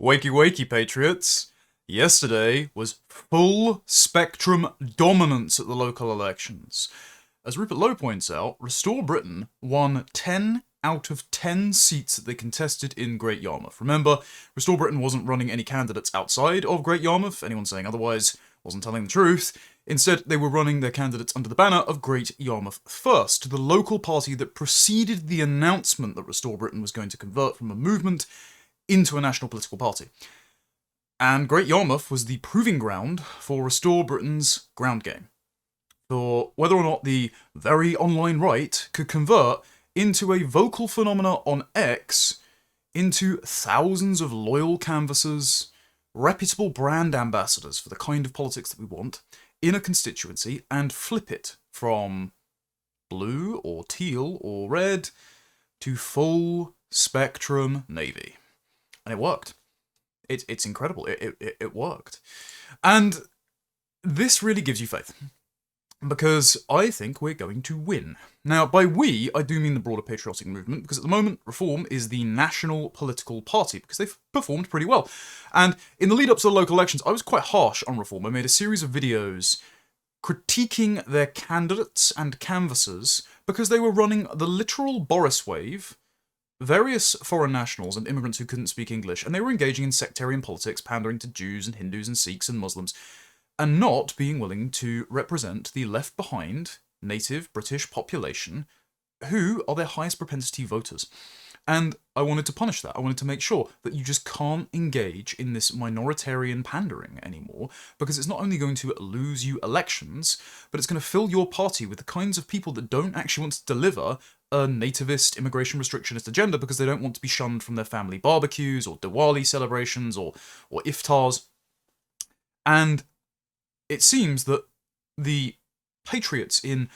Wakey wakey, Patriots. Yesterday was full spectrum dominance at the local elections. As Rupert Lowe points out, Restore Britain won 10 out of 10 seats that they contested in Great Yarmouth. Remember, Restore Britain wasn't running any candidates outside of Great Yarmouth. Anyone saying otherwise wasn't telling the truth. Instead, they were running their candidates under the banner of Great Yarmouth First, the local party that preceded the announcement that Restore Britain was going to convert from a movement into a national political party. And Great Yarmouth was the proving ground for Restore Britain's ground game, for whether or not the very online right could convert into a vocal phenomena on X into thousands of loyal canvassers, reputable brand ambassadors for the kind of politics that we want in a constituency, and flip it from blue or teal or red to full spectrum navy. And it worked. It's incredible. It worked. And this really gives you faith, because I think we're going to win. Now, by we, I do mean the broader patriotic movement, because at the moment, Reform is the national political party, because they've performed pretty well. And in the lead-up to the local elections, I was quite harsh on Reform. I made a series of videos critiquing their candidates and canvassers, because they were running the literal Boris wave, various foreign nationals and immigrants who couldn't speak English, and they were engaging in sectarian politics, pandering to Jews and Hindus and Sikhs and Muslims, and not being willing to represent the left-behind native British population, who are their highest propensity voters. And I wanted to punish that. I wanted to make sure that you just can't engage in this minoritarian pandering anymore, because it's not only going to lose you elections, but it's going to fill your party with the kinds of people that don't actually want to deliver a nativist, immigration restrictionist agenda, because they don't want to be shunned from their family barbecues or Diwali celebrations or iftars. And it seems that the patriots in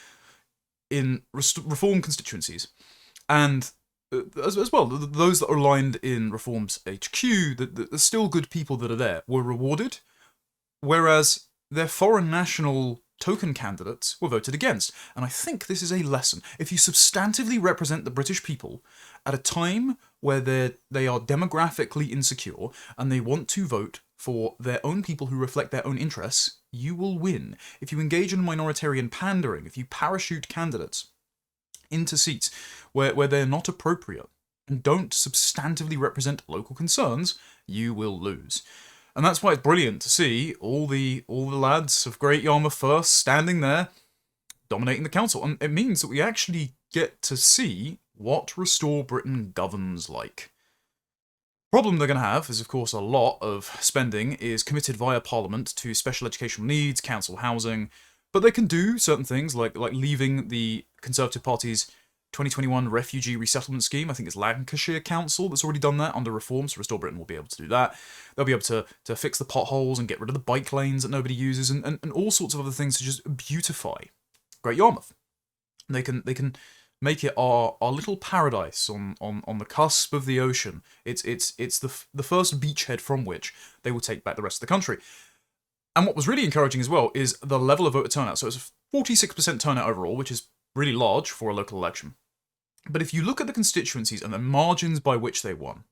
Reform constituencies, and as well, those that are aligned in Reform's HQ, the still good people that are there, were rewarded, whereas their foreign national token candidates were voted against. And I think this is a lesson. If you substantively represent the British people at a time where they are demographically insecure and they want to vote for their own people who reflect their own interests, you will win. If you engage in minoritarian pandering, if you parachute candidates into seats where they're not appropriate and don't substantively represent local concerns, you will lose. And that's why it's brilliant to see all the lads of Great Yarmouth First standing there, dominating the council. And it means that we actually get to see what Restore Britain governs like. Problem they're going to have is, of course, a lot of spending is committed via Parliament to special educational needs, council housing, but they can do certain things like leaving the Conservative Party's 2021 refugee resettlement scheme. I think it's Lancashire Council that's already done that under Reform, so Restore Britain will be able to do that. They'll be able to fix the potholes and get rid of the bike lanes that nobody uses, and all sorts of other things to just beautify Great Yarmouth. They can make it our little paradise on the cusp of the ocean. It's the first beachhead from which they will take back the rest of the country. And what was really encouraging as well is the level of voter turnout. So it's a 46% turnout overall, which is really large for a local election. But if you look at the constituencies and the margins by which they won,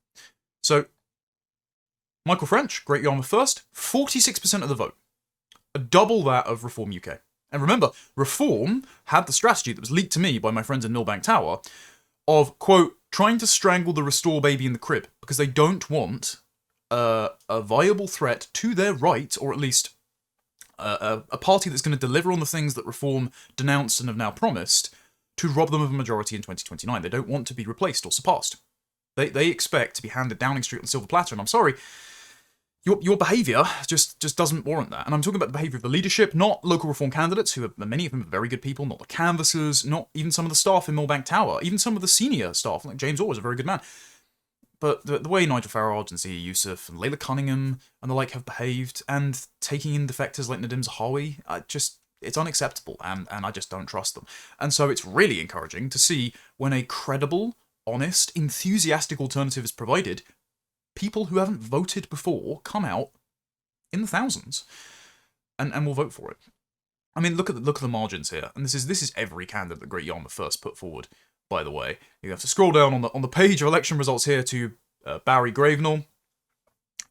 so Michael French, Great Yarmouth First, 46% of the vote, double that of Reform UK. And remember, Reform had the strategy that was leaked to me by my friends in Millbank Tower of, quote, trying to strangle the Restore baby in the crib, because they don't want a viable threat to their right, or at least a party that's going to deliver on the things that Reform denounced and have now promised, to rob them of a majority in 2029. They don't want to be replaced or surpassed. They expect to be handed Downing Street on silver platter, and I'm sorry, your behaviour just doesn't warrant that. And I'm talking about the behaviour of the leadership, not local Reform candidates, who are, many of them are very good people, not the canvassers, not even some of the staff in Millbank Tower, even some of the senior staff, like James Orr is a very good man. But the way Nigel Farage and Zia Youssef and Layla Cunningham and the like have behaved, and taking in defectors like Nadim Zahawi, it's unacceptable, and I just don't trust them. And so it's really encouraging to see when a credible, honest, enthusiastic alternative is provided, people who haven't voted before come out in the thousands and will vote for it. I mean, look at the margins here, and this is every candidate that Great Yarmouth First put forward. By the way, you have to scroll down on the page of election results here to Barry Gravenall,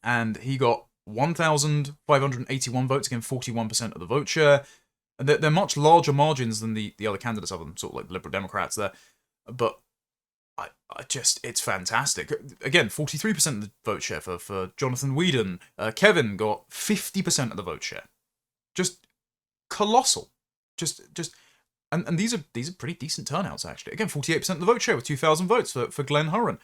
and he got 1,581 votes, again 41% of the vote share. And they're much larger margins than the other candidates of them, sort of like the Liberal Democrats there. But I just, it's fantastic. Again, 43% of the vote share for Jonathan Whedon. Kevin got 50% of the vote share. Just colossal. And these are pretty decent turnouts, actually. Again, 48% of the vote share with 2,000 votes for Glenn Hurren.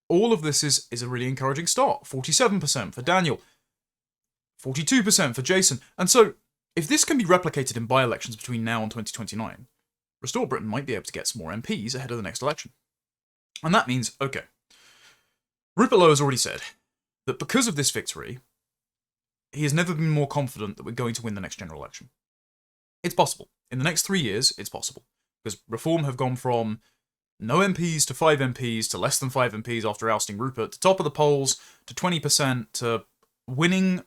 All of this is a really encouraging start. 47% for Daniel. 42% for Jason. And so, if this can be replicated in by-elections between now and 2029, Restore Britain might be able to get some more MPs ahead of the next election. And that means, okay, Rupert Lowe has already said that because of this victory, he has never been more confident that we're going to win the next general election. It's possible. In the next 3 years, it's possible. Because Reform have gone from no MPs to 5 MPs to less than 5 MPs after ousting Rupert, to top of the polls, to 20%, to winning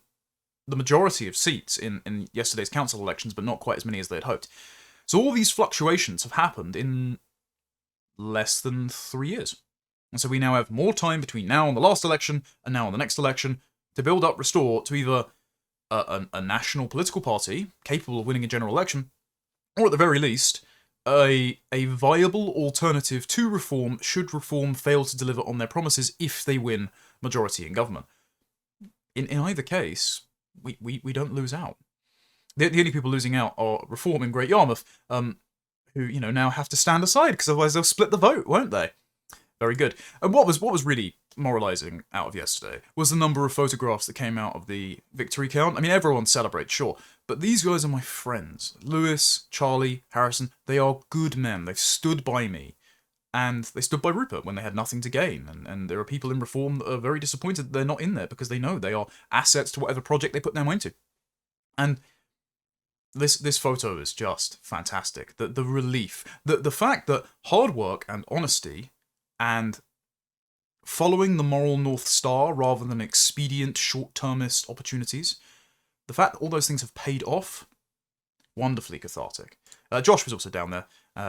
the majority of seats in yesterday's council elections, but not quite as many as they had hoped. So all these fluctuations have happened in less than 3 years. And so we now have more time between now and the last election and now and the next election to build up Restore to either a national political party capable of winning a general election, or at the very least, a viable alternative to Reform should Reform fail to deliver on their promises if they win majority in government. In either case, we don't lose out. The only people losing out are Reform in Great Yarmouth, who now have to stand aside because otherwise they'll split the vote, won't they? Very good. And what was really moralising out of yesterday was the number of photographs that came out of the victory count. I mean, everyone celebrates, sure, but these guys are my friends. Lewis, Charlie, Harrison, they are good men. They've stood by me. And they stood by Rupert when they had nothing to gain. And there are people in Reform that are very disappointed that they're not in there because they know they are assets to whatever project they put their mind to. And this photo is just fantastic. The relief. The fact that hard work and honesty and following the moral North Star rather than expedient short-termist opportunities, the fact that all those things have paid off, wonderfully cathartic. Josh was also down there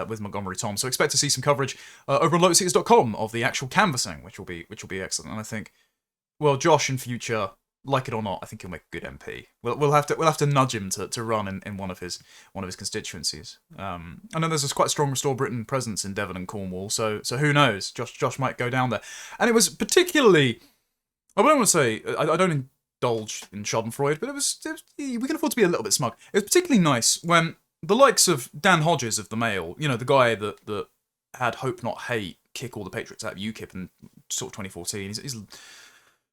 with Montgomery Tom, so expect to see some coverage over on lotusseekers.com of the actual canvassing, which will be excellent. And I think, well, Josh in future, like it or not, I think he'll make a good MP. We'll have to nudge him to run in one of his constituencies. I know there's a quite strong Restore Britain presence in Devon and Cornwall, so who knows? Josh might go down there. And it was particularly, I don't want to say, I don't indulge in Schadenfreude, but it was we can afford to be a little bit smug. It was particularly nice when the likes of Dan Hodges of the Mail, the guy that had Hope Not Hate kick all the Patriots out of UKIP in sort of 2014, he's a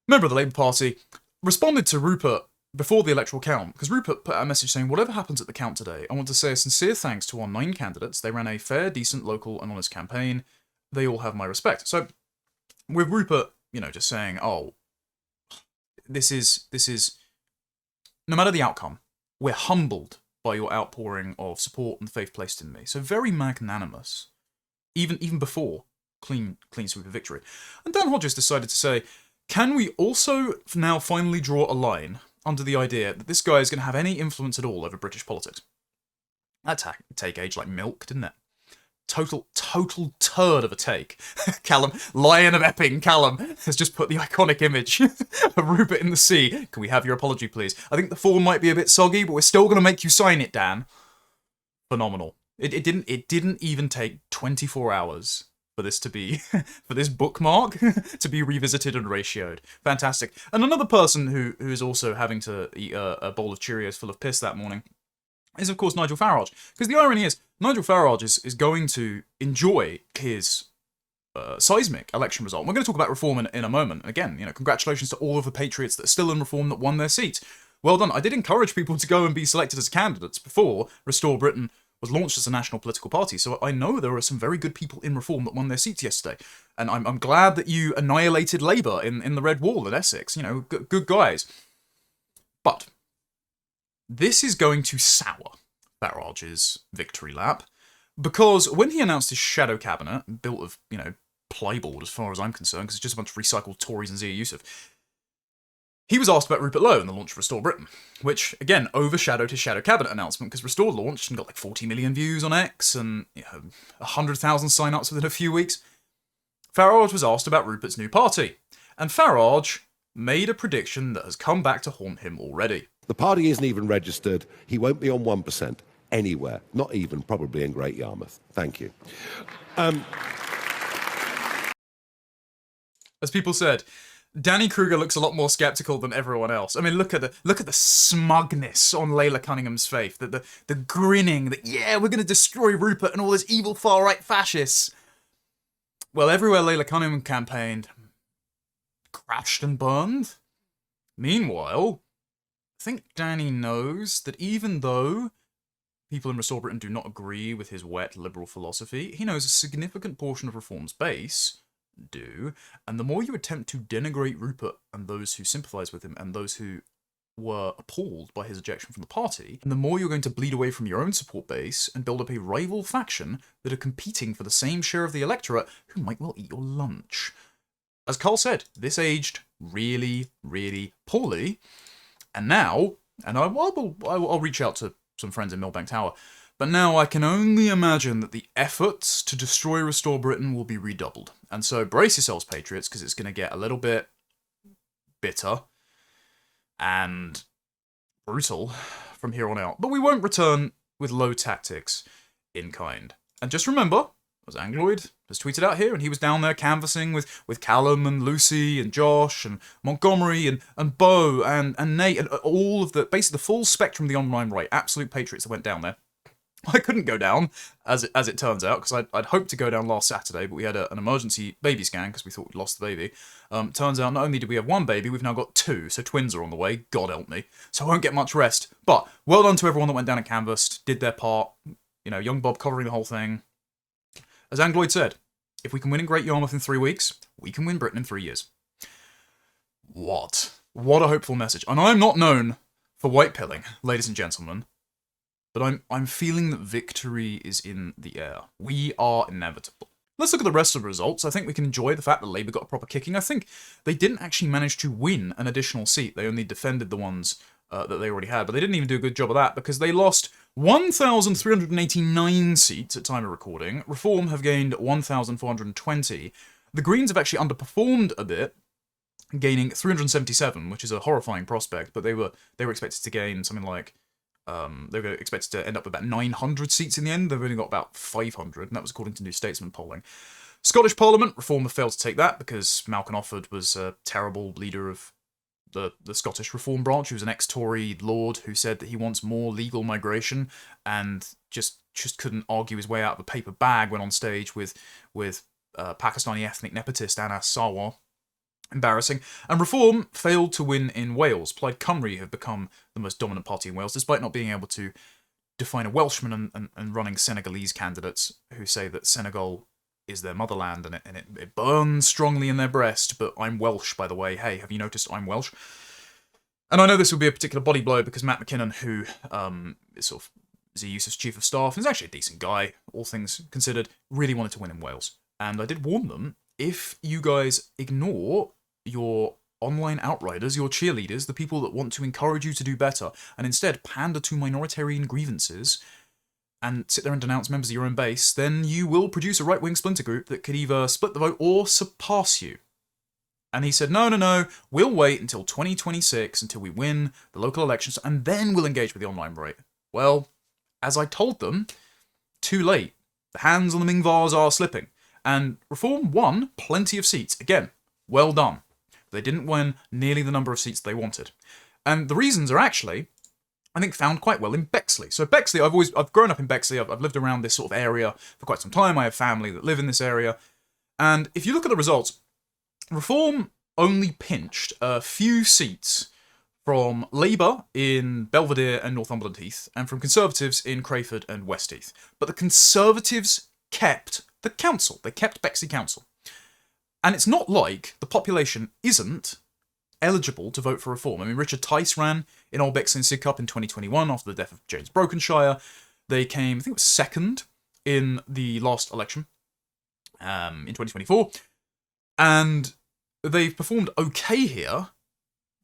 member of the Labour Party, responded to Rupert before the electoral count, because Rupert put out a message saying, whatever happens at the count today, I want to say a sincere thanks to our 9 candidates. They ran a fair, decent, local and honest campaign. They all have my respect. So, with Rupert, just saying, oh, this is, no matter the outcome, we're humbled by your outpouring of support and faith placed in me. So very magnanimous, even before clean sweep of victory. And Dan Hodges decided to say, can we also now finally draw a line under the idea that this guy is going to have any influence at all over British politics? That take age like milk, didn't it? Total turd of a take. Callum, Lion of Epping, Callum, has just put the iconic image of Rupert in the sea. Can we have your apology, please? I think the form might be a bit soggy, but we're still going to make you sign it, Dan. Phenomenal. It didn't even take 24 hours for this to be, for this bookmark to be revisited and ratioed. Fantastic. And another person who is also having to eat a bowl of Cheerios full of piss that morning is, of course, Nigel Farage. Because the irony is, Nigel Farage is going to enjoy his seismic election result. We're going to talk about Reform in a moment. Again, congratulations to all of the Patriots that are still in Reform that won their seat. Well done. I did encourage people to go and be selected as candidates before Restore Britain was launched as a national political party, so I know there are some very good people in Reform that won their seats yesterday. And I'm glad that you annihilated Labour in the Red Wall at Essex. Good guys. But this is going to sour Farage's victory lap, because when he announced his shadow cabinet, built of, plyboard as far as I'm concerned, because it's just a bunch of recycled Tories and Zia Youssef, he was asked about Rupert Lowe and the launch of Restore Britain, which, again, overshadowed his shadow cabinet announcement, because Restore launched and got like 40 million views on X and 100,000 sign-ups within a few weeks. Farage was asked about Rupert's new party, and Farage made a prediction that has come back to haunt him already. The party isn't even registered. He won't be on 1% anywhere, not even probably in Great Yarmouth. Thank you. As people said, Danny Kruger looks a lot more skeptical than everyone else. I mean, look at the smugness on Layla Cunningham's face, the grinning, that yeah, we're going to destroy Rupert and all those evil far-right fascists. Well, everywhere Layla Cunningham campaigned, crashed and burned. Meanwhile, I think Danny knows that even though people in Restore Britain do not agree with his wet liberal philosophy, he knows a significant portion of Reform's base do, and the more you attempt to denigrate Rupert and those who sympathise with him and those who were appalled by his ejection from the party, and the more you're going to bleed away from your own support base and build up a rival faction that are competing for the same share of the electorate who might well eat your lunch. As Carl said, this aged really, really poorly, and now, and I'll reach out to some friends in Millbank Tower, but now I can only imagine that the efforts to destroy Restore Britain will be redoubled. And so brace yourselves, Patriots, because it's going to get a little bit bitter and brutal from here on out. But we won't return with low tactics in kind. And just remember, as Angloid has tweeted out here, and he was down there canvassing with Callum and Lucy and Josh and Montgomery and Bo and Nate and all of basically the full spectrum of the online right, absolute Patriots that went down there. I couldn't go down, as it turns out, because I'd hoped to go down last Saturday, but we had an emergency baby scan because we thought we'd lost the baby. Turns out not only did we have one baby, we've now got two, so twins are on the way, God help me. So I won't get much rest. But well done to everyone that went down and canvassed, did their part, young Bob covering the whole thing. As Angloid said, if we can win in Great Yarmouth in 3 weeks, we can win Britain in 3 years. What a hopeful message. And I'm not known for white pilling, ladies and gentlemen. But I'm feeling that victory is in the air. We are inevitable. Let's look at the rest of the results. I think we can enjoy the fact that Labour got a proper kicking. I think they didn't actually manage to win an additional seat. They only defended the ones that they already had. But they didn't even do a good job of that because they lost 1,389 seats at time of recording. Reform have gained 1,420. The Greens have actually underperformed a bit, gaining 377, which is a horrifying prospect. But they were expected to gain something like they were expected to end up with about 900 seats in the end. They've only got about 500, and that was according to New Statesman polling. Scottish Parliament, Reform have failed to take that because Malcolm Offord was a terrible leader of the Scottish Reform branch. He was an ex-Tory lord who said that he wants more legal migration and just couldn't argue his way out of a paper bag when on stage with Pakistani ethnic nepotist Anas Sarwar. Embarrassing. And Reform failed to win in Wales. Plaid Cymru have become the most dominant party in Wales, despite not being able to define a Welshman and running Senegalese candidates who say that Senegal is their motherland and it burns strongly in their breast. But I'm Welsh, by the way. Hey, have you noticed I'm Welsh? And I know this will be a particular body blow because Matt McKinnon, who is a Yusuf's chief of staff, and is actually a decent guy, all things considered, really wanted to win in Wales. And I did warn them, if you guys ignore your online outriders, your cheerleaders, the people that want to encourage you to do better, and instead pander to minoritarian grievances and sit there and denounce members of your own base, then you will produce a right-wing splinter group that could either split the vote or surpass you. And he said, no, we'll wait until 2026, until we win the local elections, and then we'll engage with the online right. Well, as I told them, too late. The hands on the Mingvars are slipping. And Reform won plenty of seats. Again, well done. They didn't win nearly the number of seats they wanted. And the reasons are actually, I think, found quite well in Bexley. So Bexley, I've grown up in Bexley. I've lived around this sort of area for quite some time. I have family that live in this area. And if you look at the results, Reform only pinched a few seats from Labour in Belvedere and Northumberland Heath, and from Conservatives in Crayford and Westheath. But the Conservatives kept the council. They kept Bexley Council. And it's not like the population isn't eligible to vote for Reform. I mean, Richard Tice ran in Old Bexley and Sidcup in 2021 after the death of James Brokenshire. They came, I think it was second in the last election in 2024. And they've performed okay here,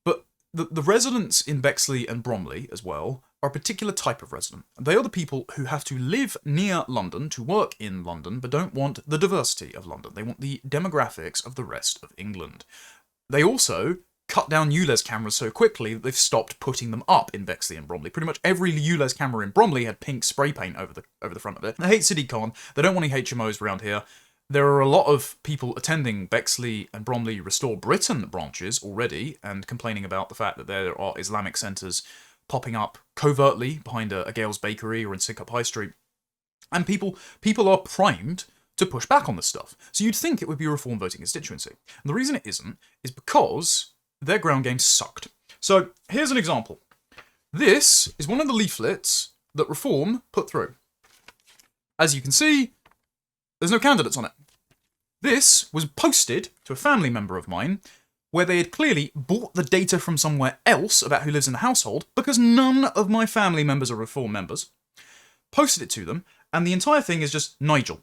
but the residents in Bexley and Bromley as well are a particular type of resident. They are the people who have to live near London, to work in London, but don't want the diversity of London. They want the demographics of the rest of England. They also cut down ULEZ cameras so quickly that they've stopped putting them up in Bexley and Bromley. Pretty much every ULEZ camera in Bromley had pink spray paint over the front of it. They hate CityCon. They don't want any HMOs around here. There are a lot of people attending Bexley and Bromley Restore Britain branches already and complaining about the fact that there are Islamic centres popping up covertly behind a Gale's Bakery or in Sidcup High Street. And people are primed to push back on this stuff. So you'd think it would be a Reform voting constituency. And the reason it isn't is because their ground game sucked. So here's an example. This is one of the leaflets that Reform put through. As you can see, there's no candidates on it. This was posted to a family member of mine where they had clearly bought the data from somewhere else about who lives in the household because none of my family members are Reform members. Posted it to them, and the entire thing is just Nigel.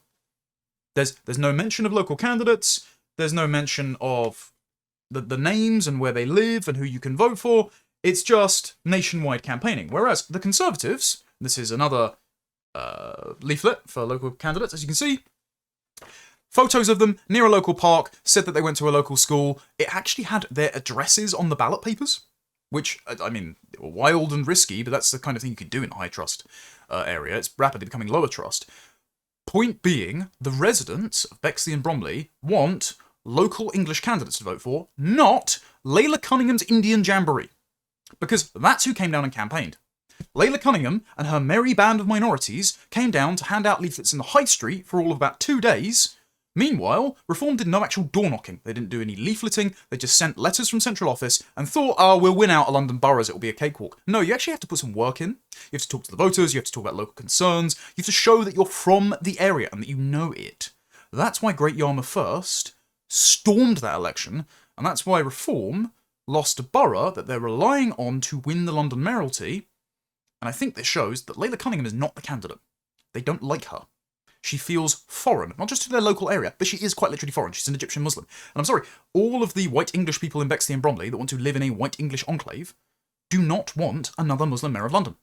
There's no mention of local candidates. There's no mention of the names and where they live and who you can vote for. It's just nationwide campaigning. Whereas the Conservatives, this is another leaflet for local candidates, as you can see, photos of them near a local park, said that they went to a local school. It actually had their addresses on the ballot papers, which, I mean, they were wild and risky, but that's the kind of thing you could do in a high trust area. It's rapidly becoming lower trust. Point being, the residents of Bexley and Bromley want local English candidates to vote for, not Layla Cunningham's Indian Jamboree. Because that's who came down and campaigned. Layla Cunningham and her merry band of minorities came down to hand out leaflets in the high street for all of about 2 days. Meanwhile, Reform did no actual door knocking. They didn't do any leafleting. They just sent letters from central office and thought, oh, we'll win out a London boroughs, it'll be a cakewalk. No, you actually have to put some work in. You have to talk to the voters, you have to talk about local concerns, you have to show that you're from the area and that you know it. That's why Great Yarmouth First stormed that election, and that's why Reform lost a borough that they're relying on to win the London mayoralty, and I think this shows that Layla Cunningham is not the candidate. They don't like her. She feels foreign, not just to their local area, but she is quite literally foreign. She's an Egyptian Muslim. And I'm sorry, all of the white English people in Bexley and Bromley that want to live in a white English enclave do not want another Muslim mayor of London.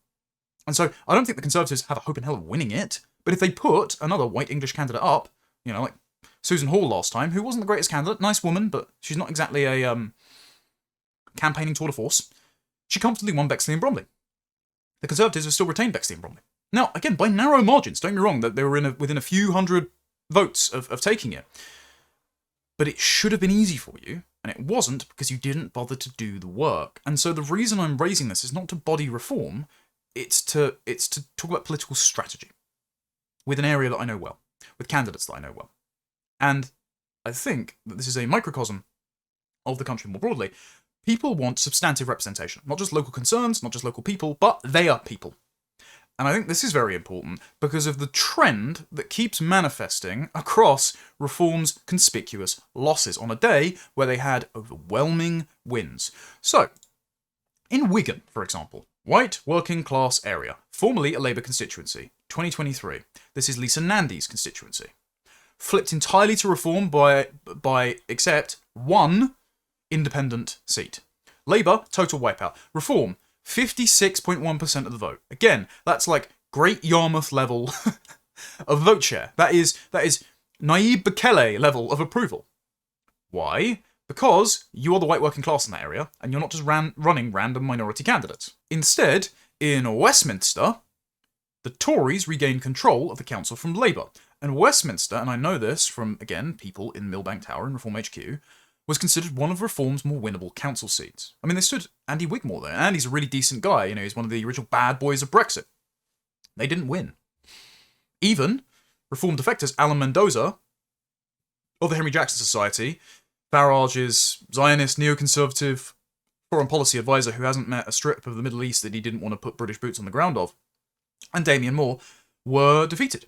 And so I don't think the Conservatives have a hope in hell of winning it, but if they put another white English candidate up, you know, like Susan Hall last time, who wasn't the greatest candidate, nice woman, but she's not exactly a campaigning tour de force, she comfortably won Bexley and Bromley. The Conservatives have still retained Bexley and Bromley. Now, again, by narrow margins, don't get me wrong, that they were within a few hundred votes of taking it. But it should have been easy for you, and it wasn't because you didn't bother to do the work. And so the reason I'm raising this is not to body Reform, it's to talk about political strategy with an area that I know well, with candidates that I know well. And I think that this is a microcosm of the country more broadly. People want substantive representation, not just local concerns, not just local people, but they are people. And I think this is very important because of the trend that keeps manifesting across Reform's conspicuous losses on a day where they had overwhelming wins. So, in Wigan, for example, white working class area, formerly a Labour constituency, 2023. This is Lisa Nandy's constituency. Flipped entirely to Reform by except one independent seat. Labour, total wipeout. Reform, 56.1% of the vote. Again, that's like Great Yarmouth level of vote share. That is Nayib Bukele level of approval. Why? Because you are the white working class in that area, and you're not just running random minority candidates. Instead, in Westminster, the Tories regained control of the council from Labour. And Westminster, and I know this from, again, people in Millbank Tower and Reform HQ, was considered one of Reform's more winnable council seats. I mean, they stood Andy Wigmore there. Andy's a really decent guy, you know, he's one of the original bad boys of Brexit. They didn't win. Even Reform defectors Alan Mendoza of the Henry Jackson Society, Farage's Zionist, neoconservative foreign policy advisor who hasn't met a strip of the Middle East that he didn't want to put British boots on the ground of, and Damien Moore were defeated.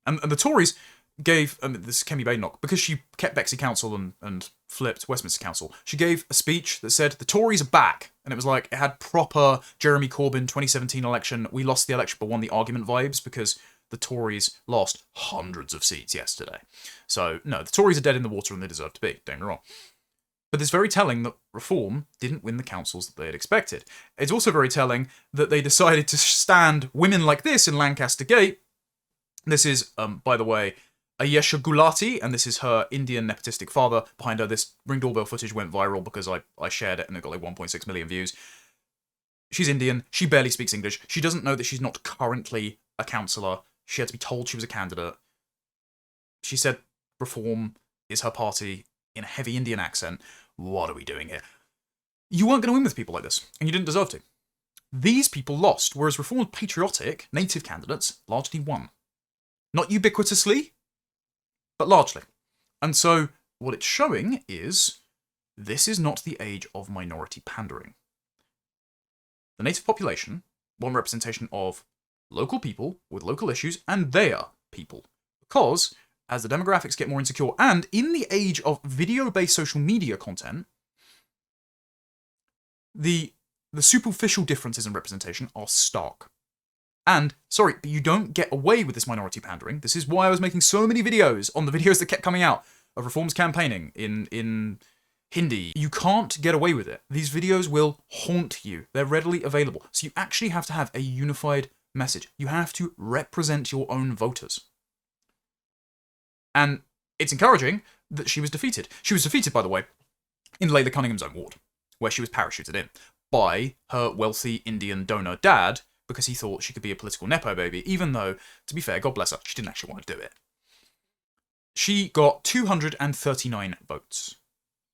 And the Tories gave, this is Kemi Badenoch, because she kept Bexley Council and flipped Westminster Council, she gave a speech that said, the Tories are back. And it was like, it had proper Jeremy Corbyn 2017 election, we lost the election but won the argument vibes because the Tories lost hundreds of seats yesterday. So, no, the Tories are dead in the water and they deserve to be, don't get me wrong. But it's very telling that Reform didn't win the councils that they had expected. It's also very telling that they decided to stand women like this in Lancaster Gate. This is, by the way, Ayesha Gulati, and this is her Indian nepotistic father behind her. This Ring doorbell footage went viral because I shared it and it got like 1.6 million views. She's Indian. She barely speaks English. She doesn't know that she's not currently a councillor. She had to be told she was a candidate. She said Reform is her party in a heavy Indian accent. What are we doing here? You weren't going to win with people like this, and you didn't deserve to. These people lost, whereas Reform's patriotic, native candidates largely won. Not ubiquitously, but largely. And so, what it's showing is, this is not the age of minority pandering. The native population want representation of local people with local issues and their people. Because, as the demographics get more insecure, and in the age of video-based social media content, the superficial differences in representation are stark. And, sorry, but you don't get away with this minority pandering. This is why I was making so many videos on the videos that kept coming out of Reform's campaigning in Hindi. You can't get away with it. These videos will haunt you. They're readily available. So you actually have to have a unified message. You have to represent your own voters. And it's encouraging that she was defeated. She was defeated, by the way, in Layla Cunningham's own ward, where she was parachuted in by her wealthy Indian donor dad, because he thought she could be a political nepo baby, even though, to be fair, God bless her, she didn't actually want to do it. She got 239 votes.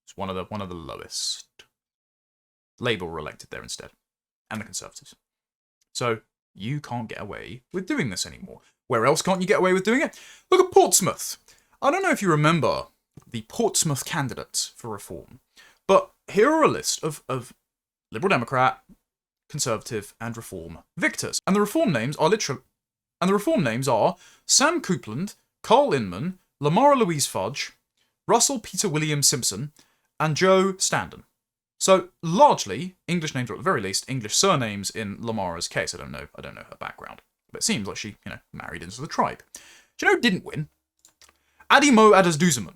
It's one of the lowest. Labour were elected there instead, and the Conservatives. So you can't get away with doing this anymore. Where else can't you get away with doing it? Look at Portsmouth. I don't know if you remember the Portsmouth candidates for Reform, but here are a list of Liberal Democrat, Conservative, and Reform victors. And the Reform names are Sam Coupland, Carl Inman, Lamara Louise Fudge, Russell Peter William Simpson, and Joe Standen. So largely English names, or at the very least English surnames in Lamara's case. I don't know her background, but it seems like she, married into the tribe. Do you know who didn't win? Adimo Adazduzaman.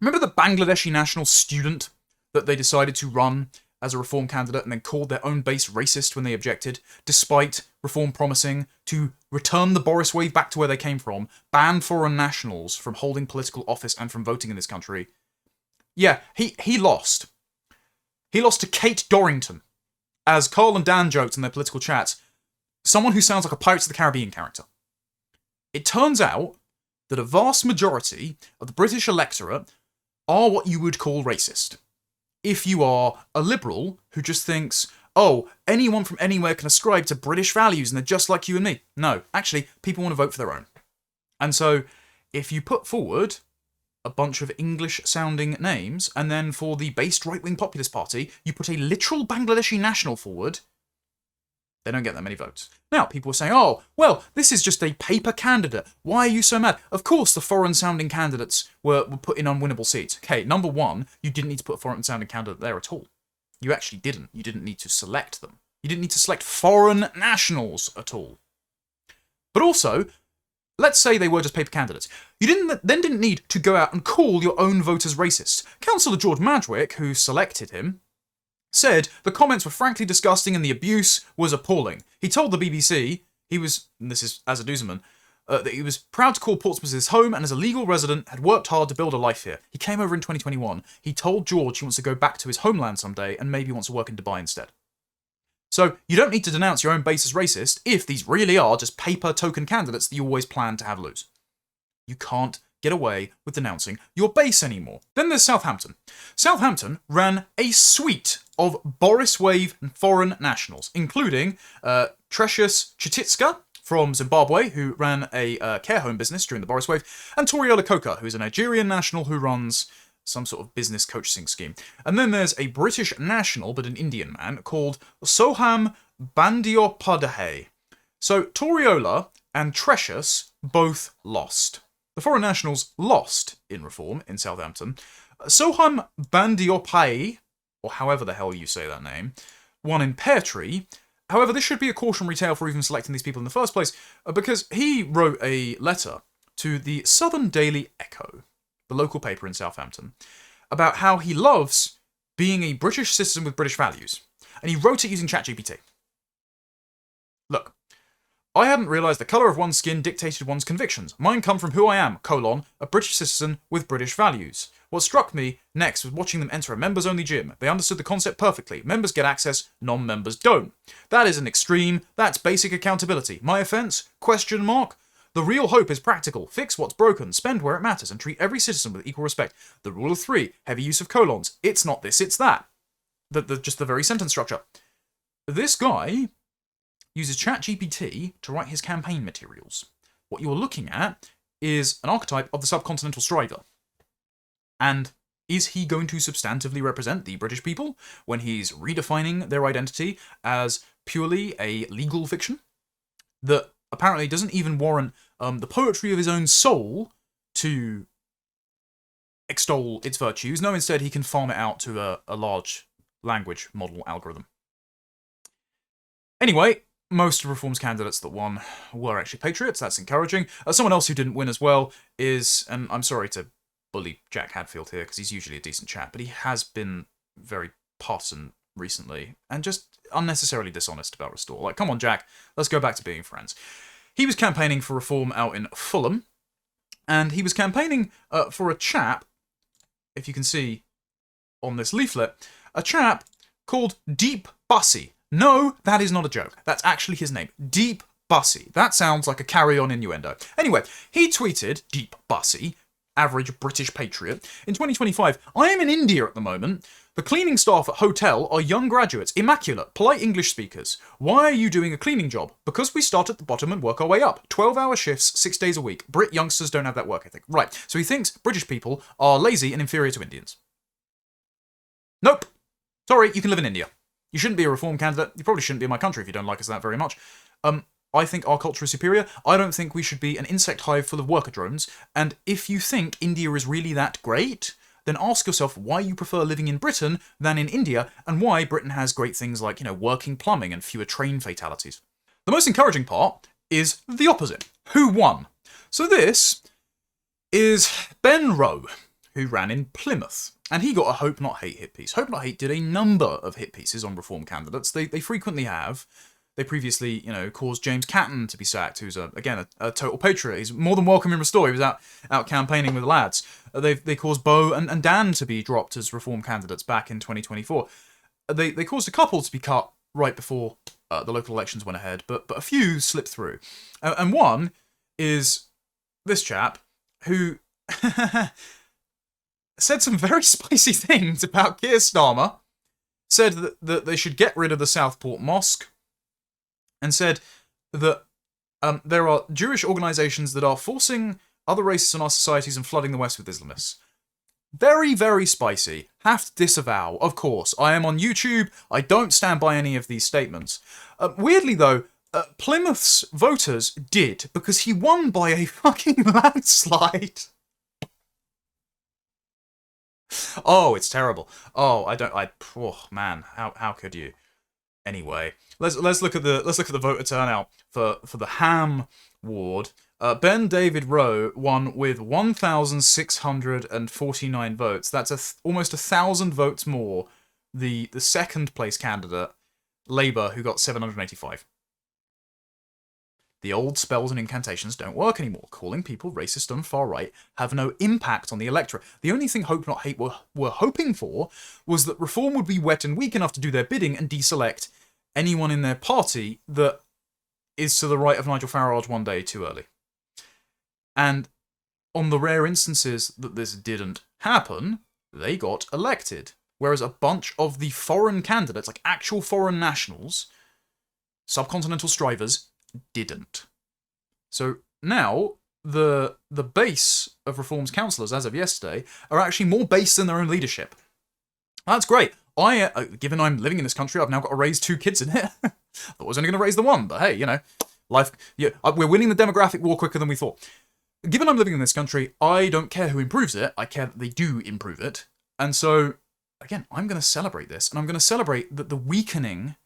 Remember the Bangladeshi national student that they decided to run as a Reform candidate and then called their own base racist when they objected, despite Reform promising to return the Boris wave back to where they came from, ban foreign nationals from holding political office and from voting in this country? Yeah, he lost. He lost to Kate Dorrington. As Carl and Dan joked in their political chats, someone who sounds like a Pirates of the Caribbean character. It turns out that a vast majority of the British electorate are what you would call racist. If you are a liberal who just thinks, oh, anyone from anywhere can ascribe to British values and they're just like you and me. No, actually, people want to vote for their own. And so, if you put forward a bunch of English-sounding names, and then for the based right-wing populist party, you put a literal Bangladeshi national forward, they don't get that many votes. Now, people are saying, oh, well, this is just a paper candidate. Why are you so mad? Of course, the foreign-sounding candidates were put in unwinnable seats. Okay, number one, you didn't need to put a foreign-sounding candidate there at all. You actually didn't. You didn't need to select them. You didn't need to select foreign nationals at all. But also, let's say they were just paper candidates. You didn't need to go out and call your own voters racist. Councillor George Madgwick, who selected him, said the comments were frankly disgusting and the abuse was appalling. He told the BBC and this is Azaduzaman, that he was proud to call Portsmouth his home and as a legal resident had worked hard to build a life here. He came over in 2021. He told George he wants to go back to his homeland someday and maybe wants to work in Dubai instead. So you don't need to denounce your own base as racist if these really are just paper token candidates that you always plan to have lose. You can't get away with denouncing your base anymore. Then there's Southampton. Southampton ran a suite of Boris Wave and foreign nationals, including Trecius Chititska from Zimbabwe, who ran a care home business during the Boris Wave, and Toriola Coker, who is a Nigerian national who runs some sort of business coaching scheme. And then there's a British national, but an Indian man, called Soham Bandyopadhyay. So Toriola and Trecius both lost. The foreign nationals lost in Reform in Southampton. Soham Bandyopadhyay, or however the hell you say that name, won in Pear Tree. However, this should be a cautionary tale for even selecting these people in the first place, because he wrote a letter to the Southern Daily Echo, the local paper in Southampton, about how he loves being a British citizen with British values. And he wrote it using ChatGPT. Look, I hadn't realised the colour of one's skin dictated one's convictions. Mine come from who I am, a British citizen with British values. What struck me next was watching them enter a members-only gym. They understood the concept perfectly. Members get access, non-members don't. That is an extreme. That's basic accountability. My offence? Question mark? The real hope is practical. Fix what's broken, spend where it matters, and treat every citizen with equal respect. The rule of three, heavy use of colons. It's not this, it's that. Just the very sentence structure. This guy uses ChatGPT to write his campaign materials. What you're looking at is an archetype of the subcontinental striver. And is he going to substantively represent the British people when he's redefining their identity as purely a legal fiction that apparently doesn't even warrant the poetry of his own soul to extol its virtues? No, instead he can farm it out to a large language model algorithm. Anyway, most of Reform's candidates that won were actually patriots. That's encouraging. Someone else who didn't win as well is, and I'm sorry to bully Jack Hadfield here because he's usually a decent chap, but he has been very partisan recently and just unnecessarily dishonest about Restore. Like, come on, Jack, let's go back to being friends. He was campaigning for Reform out in Fulham, and he was campaigning for a chap, if you can see on this leaflet, a chap called Deep Bussy. No, that is not a joke. That's actually his name. Deep Bussy. That sounds like a carry-on innuendo. Anyway, he tweeted, Deep Bussy, average British patriot, in 2025, I am in India at the moment. The cleaning staff at hotel are young graduates, immaculate, polite English speakers. Why are you doing a cleaning job? Because we start at the bottom and work our way up. 12-hour shifts, 6 days a week. Brit youngsters don't have that work ethic. Right, so he thinks British people are lazy and inferior to Indians. Nope. Sorry, you can live in India. You shouldn't be a Reform candidate. You probably shouldn't be in my country if you don't like us that very much. I think our culture is superior. I don't think we should be an insect hive full of worker drones. And if you think India is really that great, then ask yourself why you prefer living in Britain than in India, and why Britain has great things like, working plumbing and fewer train fatalities. The most encouraging part is the opposite. Who won? So this is Ben Rowe, who ran in Plymouth. And he got a Hope Not Hate hit piece. Hope Not Hate did a number of hit pieces on Reform candidates. They frequently have. They previously, caused James Catton to be sacked, who's, a total patriot. He's more than welcome in Restore. He was out campaigning with the lads. They caused Bo and Dan to be dropped as Reform candidates back in 2024. They caused a couple to be cut right before the local elections went ahead, but a few slipped through. And one is this chap who said some very spicy things about Keir Starmer, said that they should get rid of the Southport Mosque, and said that there are Jewish organisations that are forcing other races on our societies and flooding the West with Islamists. Very, very spicy. Have to disavow, of course. I am on YouTube. I don't stand by any of these statements. Weirdly, though, Plymouth's voters did, because he won by a fucking landslide. Oh, it's terrible. Oh, man, how could you? Anyway, let's look at the voter turnout for the Ham ward. Ben David Rowe won with 1,649 votes. That's almost 1,000 votes more. The second place candidate, Labour, who got 785. The old spells and incantations don't work anymore. Calling people racist and far right have no impact on the electorate. The only thing Hope Not Hate were hoping for was that Reform would be wet and weak enough to do their bidding and deselect anyone in their party that is to the right of Nigel Farage one day too early. And on the rare instances that this didn't happen, they got elected. Whereas a bunch of the foreign candidates, like actual foreign nationals, subcontinental strivers, didn't. So now the base of Reform's councillors, as of yesterday, are actually more base than their own leadership. That's great. Given I'm living in this country, I've now got to raise 2 kids in it. I was only going to raise the 1, but hey, life. Yeah, we're winning the demographic war quicker than we thought. Given I'm living in this country, I don't care who improves it. I care that they do improve it. And so, again, I'm going to celebrate this, and I'm going to celebrate that the weakening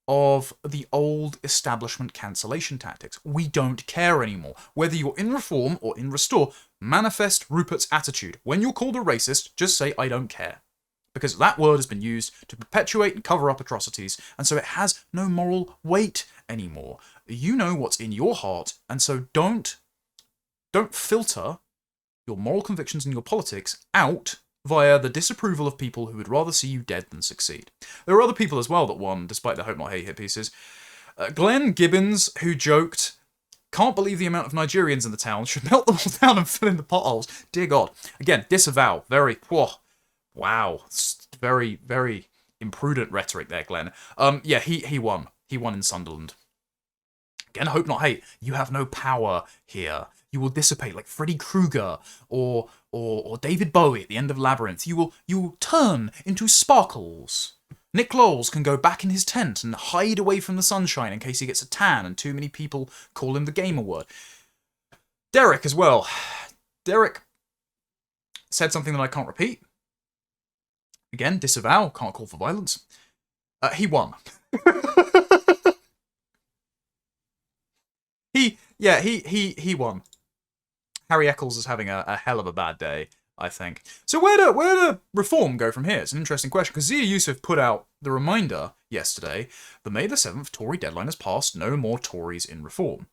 of the old establishment cancellation tactics. We don't care anymore. Whether you're in Reform or in Restore, manifest Rupert's attitude. When you're called a racist, just say, I don't care. because that word has been used to perpetuate and cover up atrocities, and so it has no moral weight anymore. You know what's in your heart, and so don't filter your moral convictions and your politics out via the disapproval of people who would rather see you dead than succeed. There are other people as well that won, despite their Hope Not Hate hit pieces. Glenn Gibbons, who joked, "Can't believe the amount of Nigerians in the town, should melt them all down and fill in the potholes." Dear God. Again, disavow. Very, whoa, wow. Very, very imprudent rhetoric there, Glenn. Yeah, he won. He won in Sunderland. Again, Hope Not Hate. You have no power here. You will dissipate like Freddy Krueger or David Bowie at the end of Labyrinth. You will turn into sparkles. Nick Lowles can go back in his tent and hide away from the sunshine in case he gets a tan and too many people call him the gamer word. Derek as well. Derek said something that I can't repeat. Again, disavow, can't call for violence. He won. He won. Harry Eccles is having a hell of a bad day, I think. So where do reform go from here? It's an interesting question, because Zia Yusuf put out the reminder yesterday, the May the 7th Tory deadline has passed, no more Tories in reform.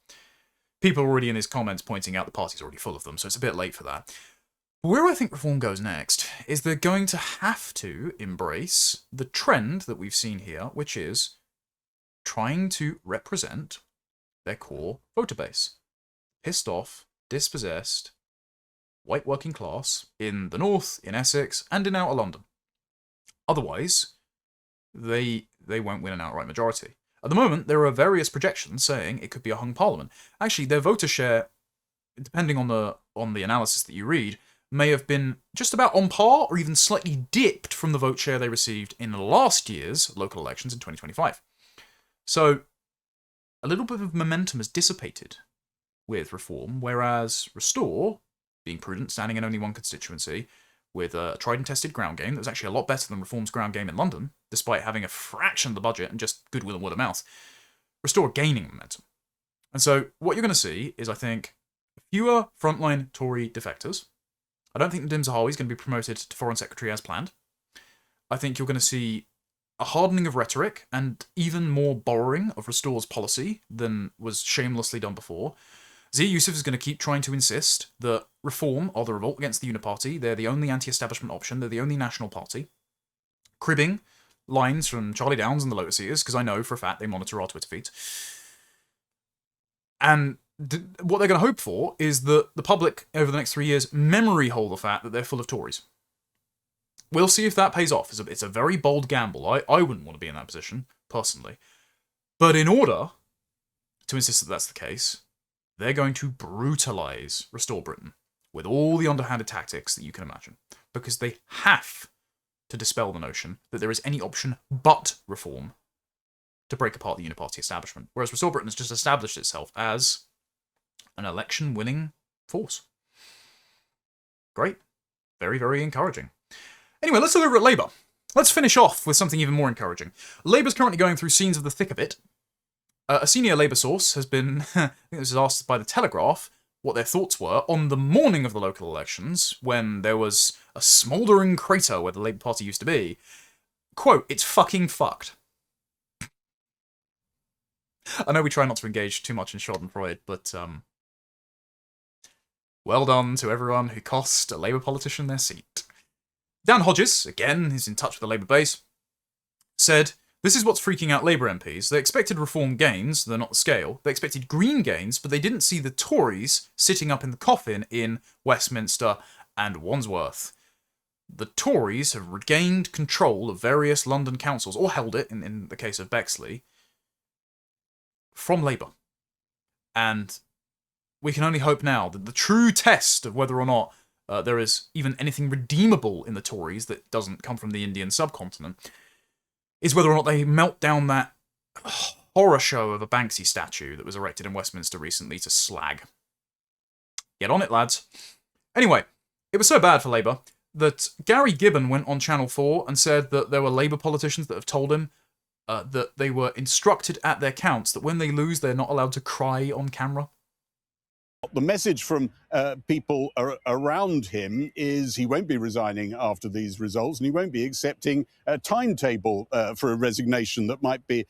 People are already in his comments pointing out the party's already full of them, so it's a bit late for that. Where I think reform goes next is they're going to have to embrace the trend that we've seen here, which is trying to represent their core voter base. Pissed off, dispossessed, white working class in the north, in Essex, and in outer London. Otherwise, they won't win an outright majority. At the moment, there are various projections saying it could be a hung parliament. Actually, their voter share, depending on the analysis that you read, may have been just about on par or even slightly dipped from the vote share they received in last year's local elections in 2025. So, a little bit of momentum has dissipated with reform, whereas Restore, being prudent, standing in only one constituency, with a tried and tested ground game that was actually a lot better than Reform's ground game in London, despite having a fraction of the budget and just goodwill and word of mouth, Restore gaining momentum. And so what you're going to see is, I think, fewer frontline Tory defectors. I don't think Nadim Zahawi is going to be promoted to Foreign Secretary as planned. I think you're going to see a hardening of rhetoric and even more borrowing of Restore's policy than was shamelessly done before. Zia Yusuf is going to keep trying to insist that Reform are the revolt against the Uniparty. They're the only anti-establishment option. They're the only national party. Cribbing lines from Charlie Downs and the Lotus Eaters, because I know for a fact they monitor our Twitter feeds. And what they're going to hope for is that the public, over the next 3 years, memory hold the fact that they're full of Tories. We'll see if that pays off. It's a very bold gamble. I wouldn't want to be in that position, personally. But in order to insist that that's the case, they're going to brutalise Restore Britain with all the underhanded tactics that you can imagine. Because they have to dispel the notion that there is any option but reform to break apart the Uniparty establishment. Whereas Restore Britain has just established itself as an election-winning force. Great. Very, very encouraging. Anyway, let's look over at Labour. Let's finish off with something even more encouraging. Labour's currently going through scenes of the thick of it. A senior Labour source has been, I think this was asked by The Telegraph, what their thoughts were on the morning of the local elections, when there was a smouldering crater where the Labour Party used to be. Quote, "It's fucking fucked." I know we try not to engage too much in Schadenfreude, but well done to everyone who cost a Labour politician their seat. Dan Hodges, again, who's in touch with the Labour base, said, "This is what's freaking out Labour MPs. They expected reform gains, they're not the scale. They expected Green gains, but they didn't see the Tories sitting up in the coffin in Westminster and Wandsworth. The Tories have regained control of various London councils, or held it, in the case of Bexley, from Labour. And we can only hope now that the true test of whether or not there is even anything redeemable in the Tories that doesn't come from the Indian subcontinent is whether or not they melt down that horror show of a Banksy statue that was erected in Westminster recently to slag. Get on it, lads." Anyway, it was so bad for Labour that Gary Gibbon went on Channel 4 and said that there were Labour politicians that have told him that they were instructed at their counts that when they lose, they're not allowed to cry on camera. The message from people around him is he won't be resigning after these results, and he won't be accepting a timetable for a resignation that might be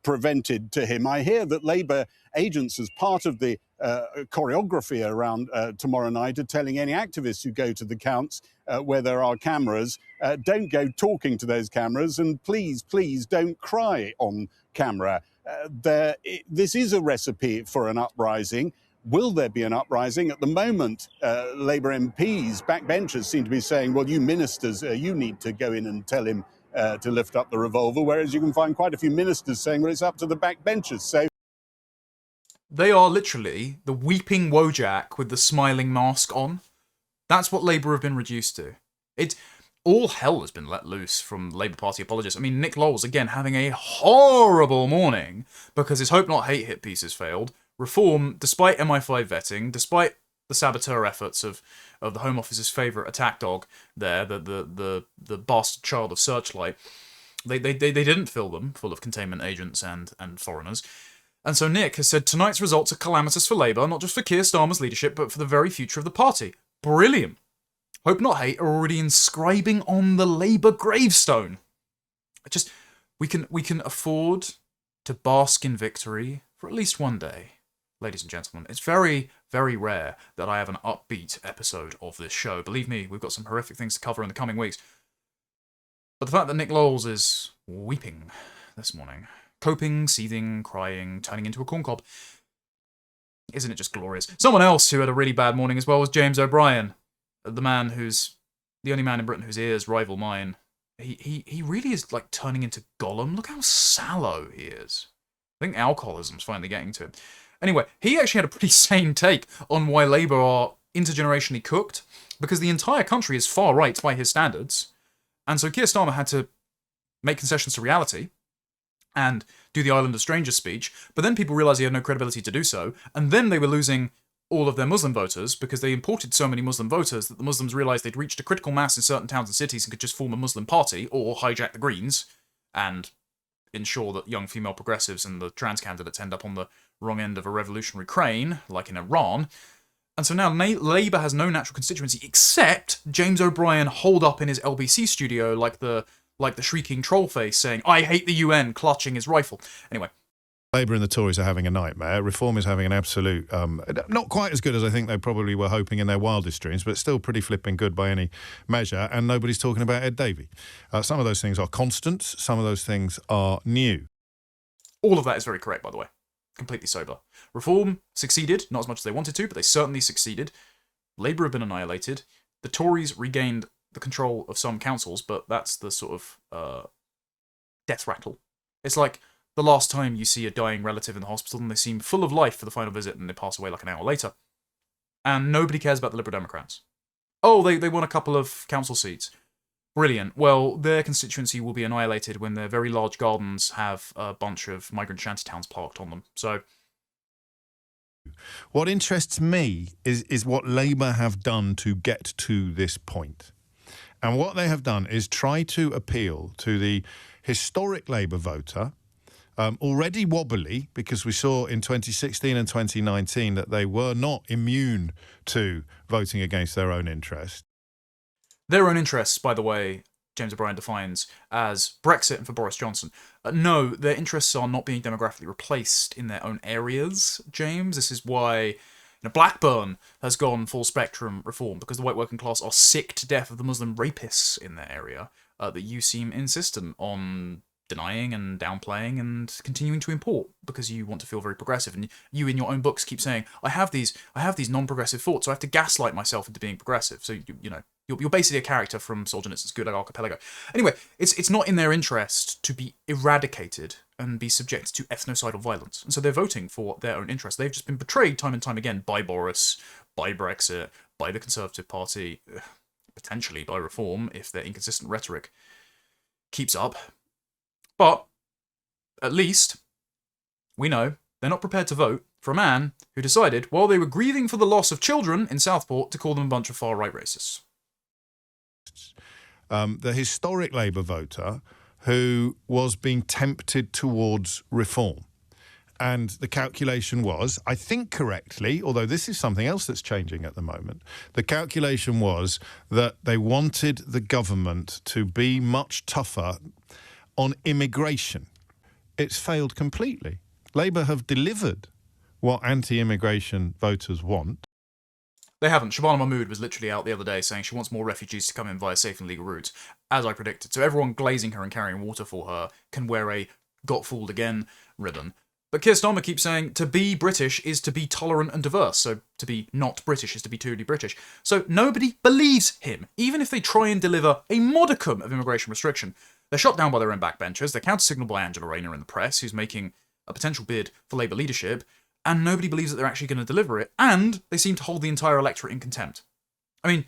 prevented to him. I hear that Labour agents, as part of the choreography around tomorrow night, are telling any activists who go to the counts where there are cameras, don't go talking to those cameras, and please, please don't cry on camera. This is a recipe for an uprising. Will there be an uprising? At the moment, Labour MPs, backbenchers, seem to be saying, well, you ministers, you need to go in and tell him to lift up the revolver, whereas you can find quite a few ministers saying, well, it's up to the backbenchers. So They are literally the weeping Wojak with the smiling mask on. That's what Labour have been reduced to. All hell has been let loose from Labour Party apologists. I mean, Nick Lowles, again, having a horrible morning because his Hope Not Hate hit pieces failed. Reform, despite MI5 vetting, despite the saboteur efforts of the Home Office's favourite attack dog there, the bastard child of Searchlight, they didn't fill them full of containment agents and foreigners. And so Nick has said tonight's results are calamitous for Labour, not just for Keir Starmer's leadership, but for the very future of the party. Brilliant. Hope Not Hate are already inscribing on the Labour gravestone. We can afford to bask in victory for at least one day. Ladies and gentlemen, it's very, very rare that I have an upbeat episode of this show. Believe me, we've got some horrific things to cover in the coming weeks. But the fact that Nick Lowles is weeping this morning, coping, seething, crying, turning into a corncob, isn't it just glorious? Someone else who had a really bad morning as well was James O'Brien, the man who's the only man in Britain whose ears rival mine. He really is like turning into Gollum. Look how sallow he is. I think alcoholism's finally getting to him. Anyway, he actually had a pretty sane take on why Labour are intergenerationally cooked, because the entire country is far right by his standards, and so Keir Starmer had to make concessions to reality and do the Island of Strangers speech, but then people realised he had no credibility to do so, and then they were losing all of their Muslim voters because they imported so many Muslim voters that the Muslims realised they'd reached a critical mass in certain towns and cities and could just form a Muslim party or hijack the Greens and ensure that young female progressives and the trans candidates end up on the wrong end of a revolutionary crane, like in Iran. And so now Labour has no natural constituency except James O'Brien holed up in his LBC studio like the shrieking troll face saying, "I hate the UN," clutching his rifle. Anyway. Labour and the Tories are having a nightmare. Reform is having an absolute, not quite as good as I think they probably were hoping in their wildest dreams, but still pretty flipping good by any measure, and nobody's talking about Ed Davey. Some of those things are constants, some of those things are new. All of that is very correct, by the way. Completely sober. Reform succeeded, not as much as they wanted to, but they certainly succeeded. Labour have been annihilated. The Tories regained the control of some councils, but that's the sort of death rattle. It's like the last time you see a dying relative in the hospital and they seem full of life for the final visit and they pass away like an hour later. And nobody cares about the Liberal Democrats. Oh, they won a couple of council seats. Brilliant. Well, their constituency will be annihilated when their very large gardens have a bunch of migrant shantytowns parked on them. So what interests me is what Labour have done to get to this point. And what they have done is try to appeal to the historic Labour voter, already wobbly, because we saw in 2016 and 2019 that they were not immune to voting against their own interest. Their own interests, by the way, James O'Brien defines as Brexit and for Boris Johnson. No, their interests are not being demographically replaced in their own areas, James. This is why Blackburn has gone full spectrum reform, because the white working class are sick to death of the Muslim rapists in their area that you seem insistent on denying and downplaying and continuing to import because you want to feel very progressive. And you in your own books keep saying, I have these non-progressive thoughts, so I have to gaslight myself into being progressive. So, you're basically a character from Solzhenitsyn's Good Archipelago. Anyway, it's not in their interest to be eradicated and be subjected to ethnocidal violence. And so they're voting for their own interests. They've just been betrayed time and time again by Boris, by Brexit, by the Conservative Party, potentially by Reform if their inconsistent rhetoric keeps up. But at least we know they're not prepared to vote for a man who decided, while they were grieving for the loss of children in Southport, to call them a bunch of far-right racists. The historic Labour voter who was being tempted towards reform. And the calculation was, I think correctly, although this is something else that's changing at the moment, the calculation was that they wanted the government to be much tougher on immigration. It's failed completely. Labour have delivered what anti-immigration voters want. They haven't. Shabana Mahmood was literally out the other day saying she wants more refugees to come in via safe and legal routes, as I predicted. So everyone glazing her and carrying water for her can wear a got fooled again ribbon. But Keir Starmer keeps saying to be British is to be tolerant and diverse, so to be not British is to be truly British. So nobody believes him, even if they try and deliver a modicum of immigration restriction. They're shot down by their own backbenchers, they're counter-signalled by Angela Rayner in the press, who's making a potential bid for Labour leadership, and nobody believes that they're actually going to deliver it, and they seem to hold the entire electorate in contempt. I mean,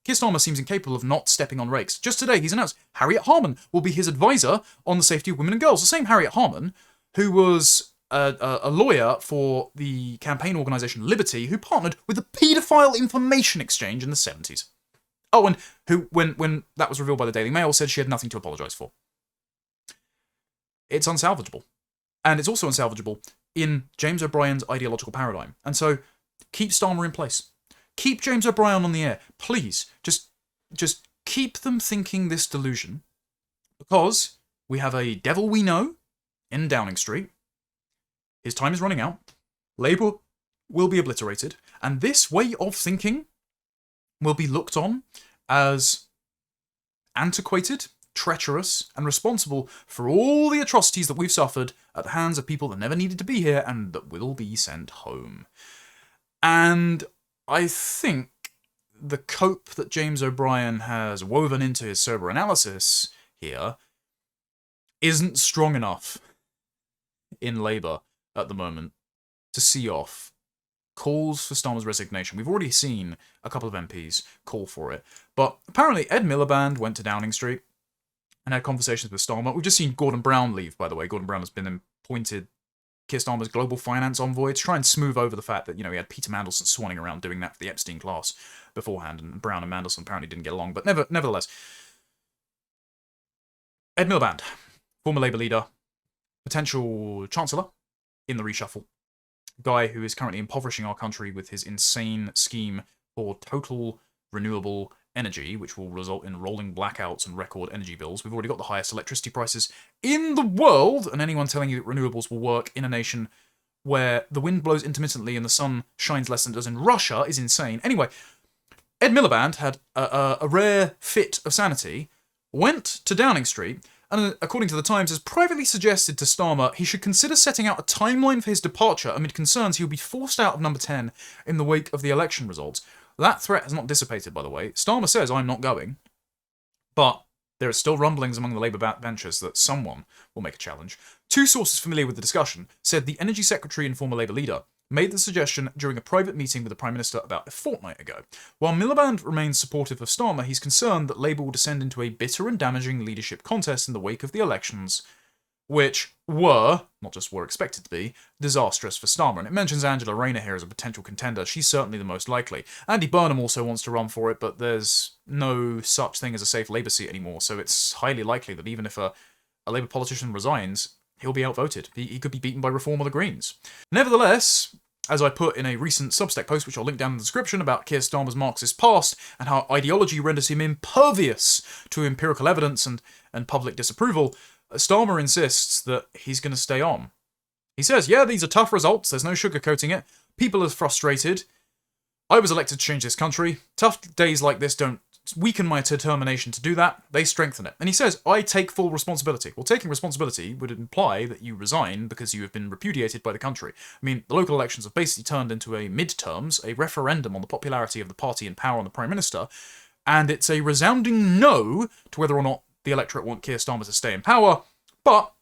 Keir Starmer seems incapable of not stepping on rakes. Just today, he's announced Harriet Harman will be his advisor on the safety of women and girls. The same Harriet Harman, who was a lawyer for the campaign organisation Liberty, who partnered with the paedophile information exchange in the 70s. Oh, and who, when that was revealed by the Daily Mail, said she had nothing to apologise for. It's unsalvageable. And it's also unsalvageable in James O'Brien's ideological paradigm. And so, keep Starmer in place. Keep James O'Brien on the air. Please, just keep them thinking this delusion. Because we have a devil we know in Downing Street. His time is running out. Labour will be obliterated. And this way of thinking will be looked on as antiquated, treacherous, and responsible for all the atrocities that we've suffered at the hands of people that never needed to be here and that will be sent home. And I think the cope that James O'Brien has woven into his sober analysis here isn't strong enough in Labour at the moment to see off calls for Starmer's resignation. We've already seen a couple of MPs call for it, but apparently Ed Miliband went to Downing Street and had conversations with Starmer. We've just seen Gordon Brown leave, by the way. Gordon Brown has been appointed Keir Starmer's global finance envoy to try and smooth over the fact that, he had Peter Mandelson swanning around doing that for the Epstein class beforehand, and Brown and Mandelson apparently didn't get along, but nevertheless. Ed Miliband, former Labour leader, potential chancellor in the reshuffle, guy who is currently impoverishing our country with his insane scheme for total renewable energy, which will result in rolling blackouts and record energy bills. We've already got the highest electricity prices in the world, and anyone telling you that renewables will work in a nation where the wind blows intermittently and the sun shines less than it does in Russia is insane. Anyway, Ed Miliband had a rare fit of sanity, went to Downing Street, and according to the Times, has privately suggested to Starmer he should consider setting out a timeline for his departure amid concerns he will be forced out of number 10 in the wake of the election results. That threat has not dissipated, by the way. Starmer says, I'm not going. But there are still rumblings among the Labour backbenchers that someone will make a challenge. Two sources familiar with the discussion said the Energy Secretary and former Labour leader made the suggestion during a private meeting with the Prime Minister about a fortnight ago. While Miliband remains supportive of Starmer, he's concerned that Labour will descend into a bitter and damaging leadership contest in the wake of the elections, which were, not just were expected to be, disastrous for Starmer. And it mentions Angela Rayner here as a potential contender. She's certainly the most likely. Andy Burnham also wants to run for it, but there's no such thing as a safe Labour seat anymore, so it's highly likely that even if a Labour politician resigns, he'll be outvoted. He could be beaten by Reform or the Greens. Nevertheless, as I put in a recent Substack post, which I'll link down in the description, about Keir Starmer's Marxist past and how ideology renders him impervious to empirical evidence and public disapproval, Starmer insists that he's going to stay on. He says, yeah, these are tough results, there's no sugarcoating it, people are frustrated, I was elected to change this country, tough days like this don't weaken my determination to do that, they strengthen it. And he says, I take full responsibility. Well, taking responsibility would imply that you resign because you have been repudiated by the country. I mean, the local elections have basically turned into a midterms, a referendum on the popularity of the party in power and the Prime Minister, and it's a resounding no to whether or not the electorate want Keir Starmer to stay in power, but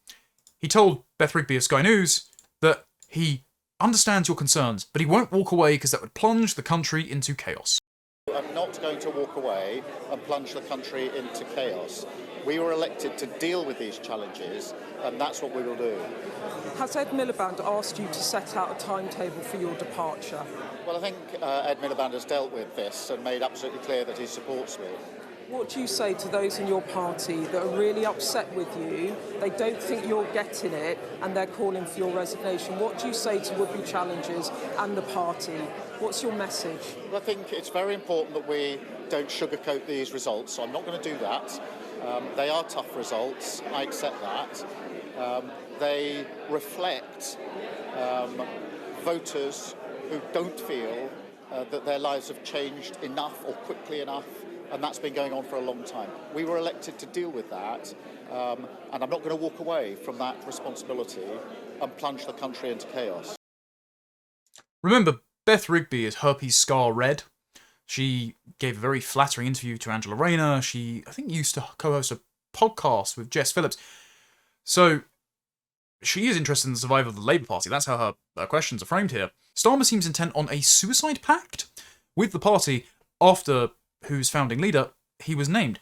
he told Beth Rigby of Sky News that he understands your concerns, but he won't walk away because that would plunge the country into chaos. I'm not going to walk away and plunge the country into chaos. We were elected to deal with these challenges, and that's what we will do. Has Ed Miliband asked you to set out a timetable for your departure? Well, I think Ed Miliband has dealt with this and made absolutely clear that he supports me. What do you say to those in your party that are really upset with you? They don't think you're getting it and they're calling for your resignation. What do you say to would-be challengers and the party? What's your message? I think it's very important that we don't sugarcoat these results, so I'm not going to do that. They are tough results, I accept that. They reflect voters who don't feel that their lives have changed enough or quickly enough, and that's been going on for a long time. We were elected to deal with that, and I'm not going to walk away from that responsibility and plunge the country into chaos. Remember, Beth Rigby is herpes scar red. She gave a very flattering interview to Angela Rayner. She, I think, used to co-host a podcast with Jess Phillips. So she is interested in the survival of the Labour Party. That's how her questions are framed here. Starmer seems intent on a suicide pact with the party after whose founding leader he was named.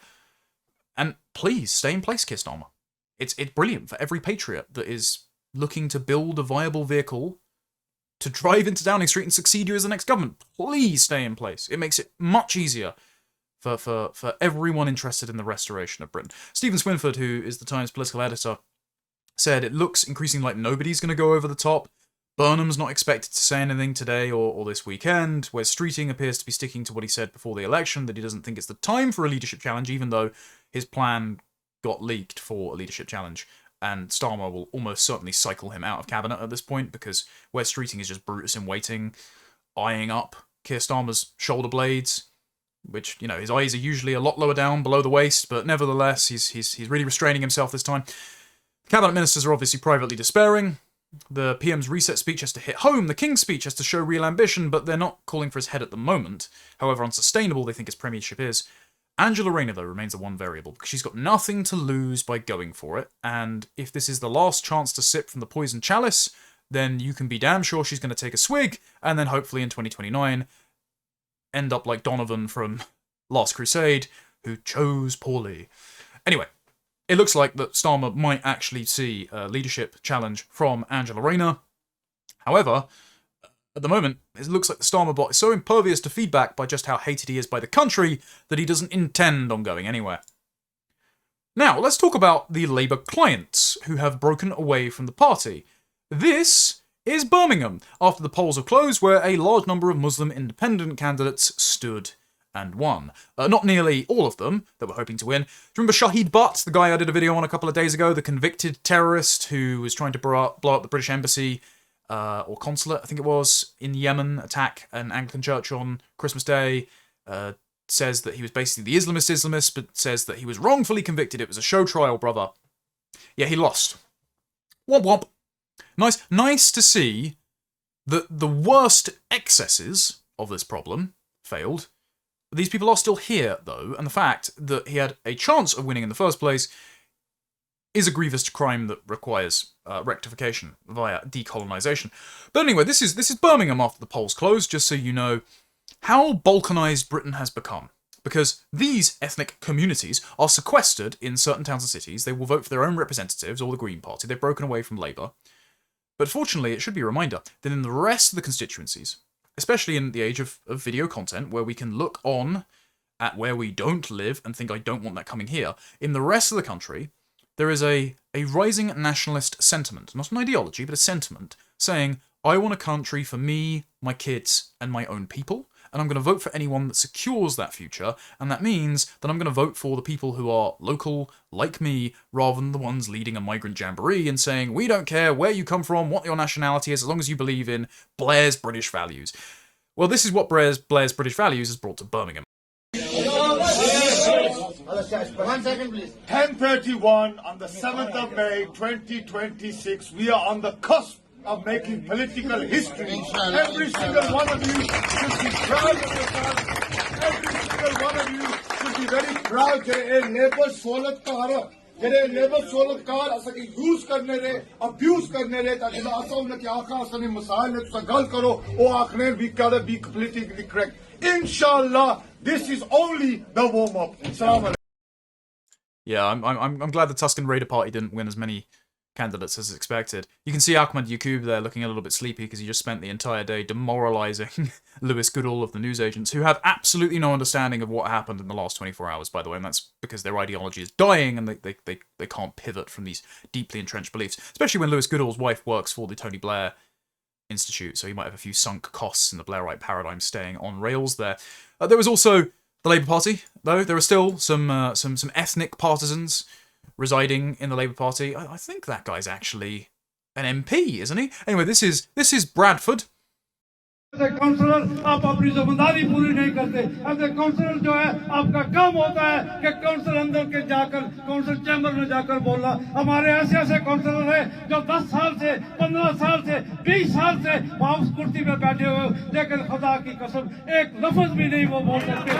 And please, stay in place, Keir Starmer. It's brilliant for every patriot that is looking to build a viable vehicle to drive into Downing Street and succeed you as the next government. Please stay in place. It makes it much easier for everyone interested in the restoration of Britain. Stephen Swinford, who is the Times political editor, said it looks increasingly like nobody's going to go over the top. Burnham's not expected to say anything today or this weekend, where Streeting appears to be sticking to what he said before the election, that he doesn't think it's the time for a leadership challenge, even though his plan got leaked for a leadership challenge. And Starmer will almost certainly cycle him out of cabinet at this point, because where Streeting is just Brutus in waiting, eyeing up Keir Starmer's shoulder blades, which, you know, his eyes are usually a lot lower down below the waist, but nevertheless, he's really restraining himself this time. Cabinet ministers are obviously privately despairing. The PM's reset speech has to hit home. The King's speech has to show real ambition, but they're not calling for his head at the moment. However unsustainable they think his premiership is. Angela Rayner, though, remains the one variable, because she's got nothing to lose by going for it, and if this is the last chance to sip from the poison chalice, then you can be damn sure she's going to take a swig, and then hopefully in 2029 end up like Donovan from Last Crusade, who chose poorly. Anyway, it looks like that Starmer might actually see a leadership challenge from Angela Rayner. However, at the moment, it looks like the Starmer bot is so impervious to feedback by just how hated he is by the country that he doesn't intend on going anywhere. Now, let's talk about the Labour clients who have broken away from the party. This is Birmingham, after the polls have closed, where a large number of Muslim independent candidates stood and won. Not nearly all of them that were hoping to win. Do you remember Shahid Butt, the guy I did a video on a couple of days ago, the convicted terrorist who was trying to blow up the British embassy or consulate, I think it was, in Yemen, attack an Anglican church on Christmas Day, says that he was basically the Islamist, but says that he was wrongfully convicted. It was a show trial, brother. Yeah, he lost. Womp womp. Nice to see that the worst excesses of this problem failed. These people are still here, though, and the fact that he had a chance of winning in the first place is a grievous crime that requires rectification via decolonisation. But anyway, this is Birmingham after the polls closed, just so you know how balkanised Britain has become. Because these ethnic communities are sequestered in certain towns and cities. They will vote for their own representatives, or the Green Party. They've broken away from Labour. But fortunately, it should be a reminder that in the rest of the constituencies, especially in the age of video content, where we can look on at where we don't live and think, I don't want that coming here, in the rest of the country, there is a rising nationalist sentiment, not an ideology, but a sentiment, saying, I want a country for me, my kids, and my own people, and I'm going to vote for anyone that secures that future, and that means that I'm going to vote for the people who are local, like me, rather than the ones leading a migrant jamboree and saying, we don't care where you come from, what your nationality is, as long as you believe in Blair's British values. Well, this is what Blair's British values has brought to Birmingham. 1 second, please. 10:31 on the 7th of May, 2026. We are on the cusp of making political history. Every single one of you should be proud of yourself. Every single one of you should be very proud. Labour Solat Kara. Labour Solat Kara use करने रहे, abuse करने रहे, ताकि ऐसा होना कि आखिर असली मसाइल है तो गल करो, वो आखिर भी क्या be politically correct. Inshallah, this is only the warm-up. Assalamu alaikum. Yeah, I'm glad the Tuscan Raider Party didn't win as many candidates as expected. You can see Ahmed Yaqub there looking a little bit sleepy because he just spent the entire day demoralising Lewis Goodall of the newsagents, who have absolutely no understanding of what happened in the last 24 hours, by the way, and that's because their ideology is dying and they can't pivot from these deeply entrenched beliefs, especially when Lewis Goodall's wife works for the Tony Blair Institute, so he might have a few sunk costs in the Blairite paradigm staying on rails there. There was also the Labour Party, though. There are still some ethnic partisans residing in the Labour Party. I think that guy's actually an MP, isn't he? Anyway, this is Bradford. As a councillor, आप अपनी ज़िम्मेदारी पूरी नहीं करते. As a councillor जो है, आपका काम होता है कि council अंदर के जाकर, council chamber में जाकर बोलना. हमारे ऐसे councillor हैं जो 10 साल से, 15 साल से, 20 साल से हाउस कुर्सी में बैठे हुए, लेकिन खुदा की कसम एक लफ्ज़ भी नहीं वो बोल सकते.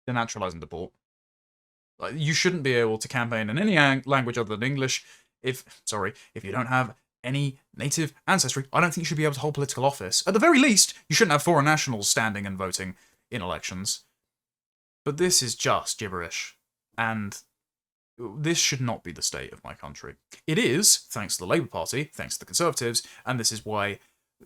Denaturalising the port. You shouldn't be able to campaign in any language other than English. If you don't have any native ancestry, I don't think you should be able to hold political office. At the very least, you shouldn't have foreign nationals standing and voting in elections. But this is just gibberish, and this should not be the state of my country. It is, thanks to the Labour Party, thanks to the Conservatives, and this is why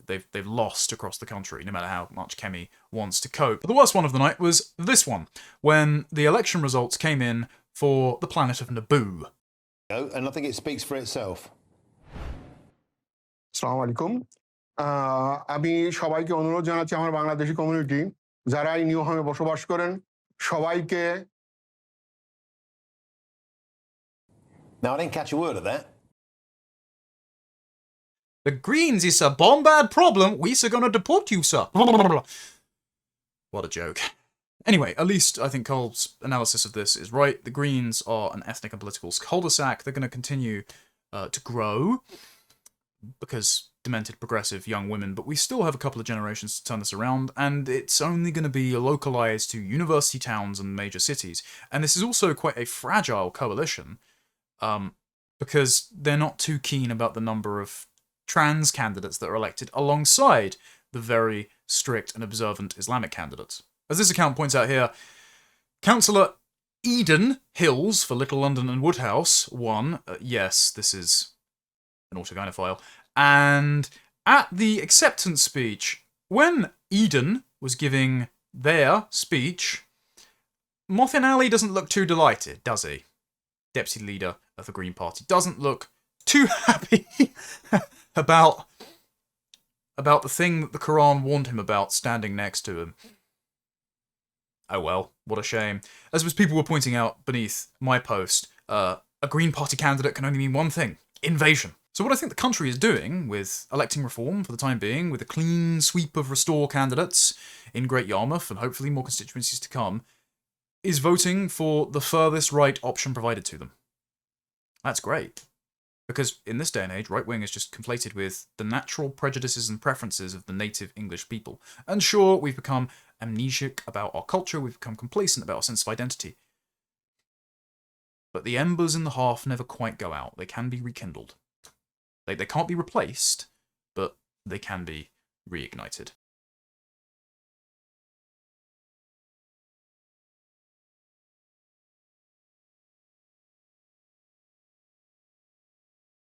they've lost across the country, no matter how much Kemi wants to cope. But the worst one of the night was this one, when the election results came in for the planet of Naboo. And I think it speaks for itself. আসসালামু আলাইকুম আমি সবাইকে অনুরোধ জানাচ্ছি আমার Bangladeshi community যারা এই new হোমে বসবাস করেন সবাইকে Now I didn't catch a word of that. The Greens is a bombard problem. We're gonna deport you, sir. What a joke. Anyway, at least I think Cole's analysis of this is right. The Greens are an ethnic and political cul-de-sac. They're going to continue to grow because demented progressive young women, but we still have a couple of generations to turn this around, and it's only going to be localized to university towns and major cities. And this is also quite a fragile coalition because they're not too keen about the number of trans candidates that are elected alongside the very strict and observant Islamic candidates. As this account points out here, Councillor Eden Hills for Little London and Woodhouse won. Yes, this is an autogynephile. And at the acceptance speech, when Eden was giving their speech, Mothin Ali doesn't look too delighted, does he? Deputy leader of the Green Party doesn't look too happy about the thing that the Quran warned him about standing next to him. Oh well, what a shame. As people were pointing out beneath my post, a Green Party candidate can only mean one thing: invasion. So what I think the country is doing, with electing reform for the time being, with a clean sweep of restore candidates in Great Yarmouth, and hopefully more constituencies to come, is voting for the furthest right option provided to them. That's great. Because in this day and age, right-wing is just conflated with the natural prejudices and preferences of the native English people. And sure, we've become amnesic about our culture, we've become complacent about our sense of identity. But the embers in the hearth never quite go out. They can be rekindled. They can't be replaced, but they can be reignited.